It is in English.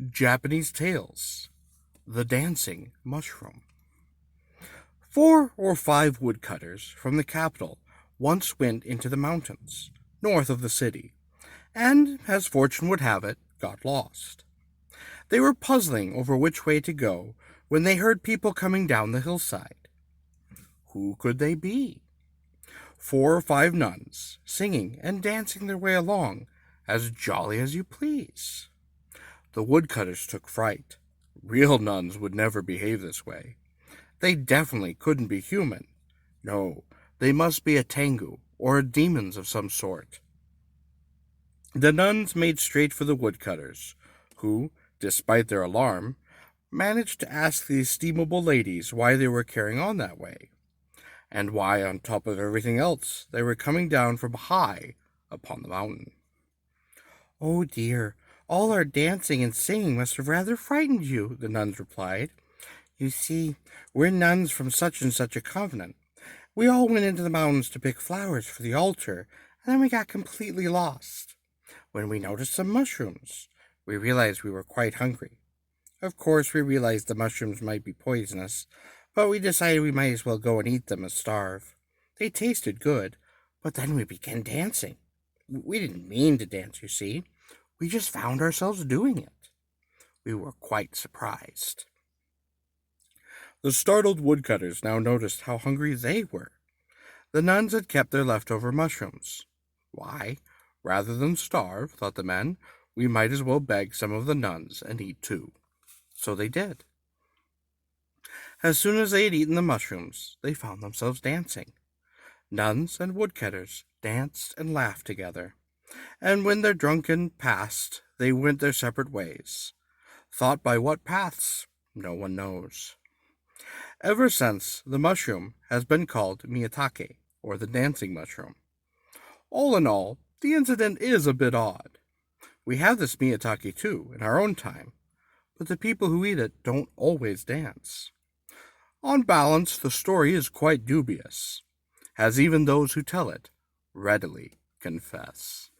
Japanese Tales, The Dancing Mushroom. 4 or 5 woodcutters from the capital once went into the mountains, north of the city, and, as fortune would have it, got lost. They were puzzling over which way to go when they heard people coming down the hillside. Who could they be? 4 or 5 nuns, singing and dancing their way along, as jolly as you please. The woodcutters took fright. Real nuns would never behave this way. They definitely couldn't be human. No, they must be a tengu, or demons of some sort. The nuns made straight for the woodcutters, who, despite their alarm, managed to ask the estimable ladies why they were carrying on that way, and why, on top of everything else, they were coming down from high upon the mountain. "Oh dear, all our dancing and singing must have rather frightened you," the nuns replied. "You see, we're nuns from such and such a convent. We all went into the mountains to pick flowers for the altar, and then we got completely lost. When we noticed some mushrooms, we realized we were quite hungry. Of course, we realized the mushrooms might be poisonous, but we decided we might as well go and eat them and starve. They tasted good, but then we began dancing. We didn't mean to dance, you see. We just found ourselves doing it. We were quite surprised." The startled woodcutters now noticed how hungry they were. The nuns had kept their leftover mushrooms. Why, rather than starve, thought the men, we might as well beg some of the nuns and eat too. So they did. As soon as they had eaten the mushrooms, they found themselves dancing. Nuns and woodcutters danced and laughed together, and when their drunken passed, they went their separate ways. Thought by what paths, no one knows. Ever since, the mushroom has been called miyatake, or the dancing mushroom. All in all, the incident is a bit odd. We have this miyatake too, in our own time, but the people who eat it don't always dance. On balance, the story is quite dubious, as even those who tell it readily confess.